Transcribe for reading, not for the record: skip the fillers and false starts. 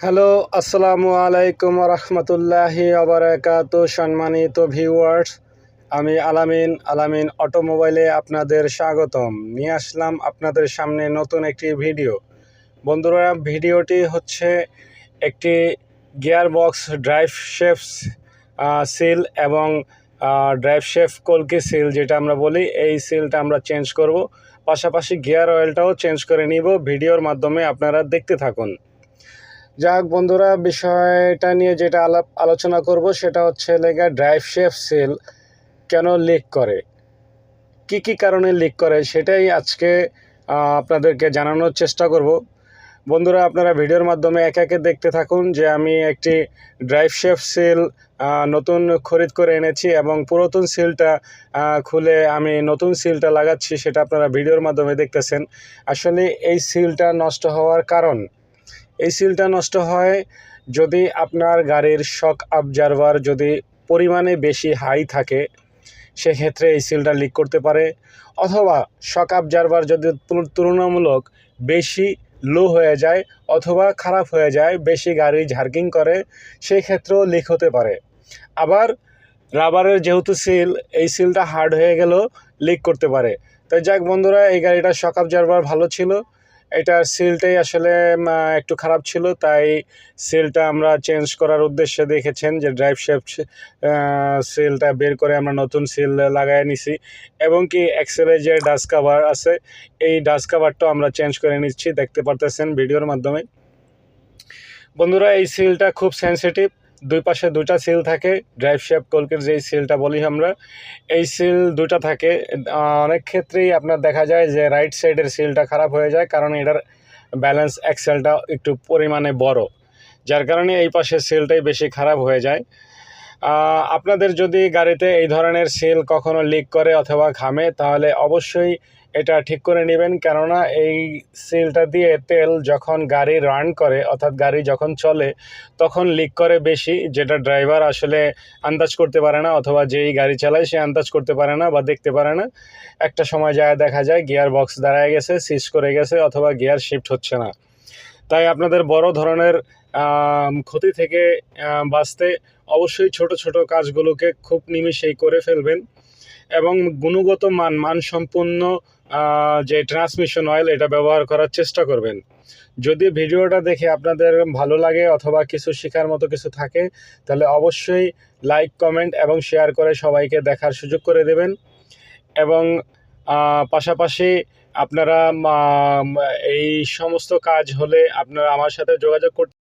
Hello, আসসালামু আলাইকুম রহমতুল্লাহি বারাকাতু। সম্মানিত ভিউয়ার্স, আমি আলামিন অটোমোবাইলে আপনাদের স্বাগতম। নিয়ে আসলাম আপনাদের সামনে নতুন একটি ভিডিও। বন্ধুরা, ভিডিওটি হচ্ছে একটি gear box drive shift seal এবং ড্রাইভ শেফট কলকি সিল যেটা আমরা বলি, এই সিলটা আমরা চেঞ্জ করব। পাশাপাশি গিয়ার অয়েলটাও চেঞ্জ করে নিব। ভিডিওর মাধ্যমে আপনারা দেখতে থাকুন। যাক বন্ধুরা, বিষয়টা নিয়ে যেটা আলোচনা করব সেটা হচ্ছে ড্রাইভ শেফট সিল কেন লিক করে, কি কারণে লিক করে সেটাই আজকে আপনাদেরকে জানানোর চেষ্টা করব। বন্ধুরা, আপনারা ভিডিওর মাধ্যমে একে একে দেখতে থাকুন যে আমি একটি ড্রাইভ শেফট সিল নতুন খরিদ করে এনেছি এবং পুরাতন সিলটা খুলে আমি নতুন সিলটা লাগাচ্ছি, সেটা আপনারা ভিডিওর মাধ্যমে দেখতেছেন। আসলে এই সিলটা নষ্ট হওয়ার কারণ, এই সিলটা নষ্ট হয় যদি আপনার গাড়ির শক অবজারভার যদি পরিমাণে বেশি হাই থাকে, সেক্ষেত্রে এই সিলটা লিক করতে পারে। অথবা শক অবজারভার যদি তুলনামূলক বেশি লো হয়ে যায় অথবা খারাপ হয়ে যায়, বেশি গাড়ি ঝার্কিং করে, সেই ক্ষেত্রেও লিক হতে পারে। আবার রাবারের যেহেতু সিল, এই সিলটা হার্ড হয়ে গেলেও লিক করতে পারে। তো যাক বন্ধুরা, এই গাড়িটার শক অবজারভার ভালো ছিল, এটার সিলটাই আসলে একটু খারাপ ছিল, তাই সিলটা আমরা চেঞ্জ করার উদ্দেশ্যে দেখেছেন যে ড্রাইভ শেফট সিলটা বের করে আমরা নতুন সিল লাগাই নিছি। এবং কি এক্সেলের যে ডাস্ট কাভার আছে, এই ডাস্ট কাভারটাও আমরা চেঞ্জ করে নিচ্ছি, দেখতে পারতেছেন ভিডিওর মাধ্যমে। বন্ধুরা, এই সিলটা খুব সেন্সিটিভ, দুই পাশে দুটা সিল থাকে। ড্রাইভ শেফট কলকির যেই সিলটা বলি আমরা, এই সিল দুটা থাকে। অনেক ক্ষেত্রেই আপনার দেখা যায় যে রাইট সাইডের সিলটা খারাপ হয়ে যায়, কারণ এটার ব্যালেন্স এক্সেলটা একটু পরিমাণে বড়, যার কারণে এই পাশের সিলটাই বেশি খারাপ হয়ে যায়। আপনাদের যদি গাড়িতে এই ধরনের সিল কখনো লিক করে অথবা ঘামে, তাহলে অবশ্যই এটা ঠিক করে নেবেন। কেননা এই সিলটা দিয়ে তেল যখন গাড়ি রান করে, অর্থাৎ গাড়ি যখন চলে, তখন লিক করে বেশি, যেটা ড্রাইভার আসলে আন্দাজ করতে পারে না, অথবা যেই গাড়ি চালায় সে আন্দাজ করতে পারে না বা দেখতে পারে না। একটা সময় যায় দেখা যায় গিয়ার বক্স দাঁড়ায় গেছে, সিজ করে গেছে, অথবা গিয়ার শিফট হচ্ছে না। তাই আপনাদের বড় ধরনের ক্ষতি থেকে বাঁচতে অবশ্যই ছোট ছোট কাজগুলোকে খুব নিমিষেই করে ফেলবেন এবং গুণগত মানসম্পন্ন যে ট্রান্সমিশন অয়েল, এটা ব্যবহার করার চেষ্টা করবেন। যদি ভিডিওটা দেখে আপনাদের ভালো লাগে অথবা কিছু শেখার মতো কিছু থাকে, তাহলে অবশ্যই লাইক, কমেন্ট এবং শেয়ার করে সবাইকে দেখার সুযোগ করে দেবেন। এবং পাশাপাশি আপনারা এই সমস্ত কাজ হলে আপনারা আমার সাথে যোগাযোগ করতে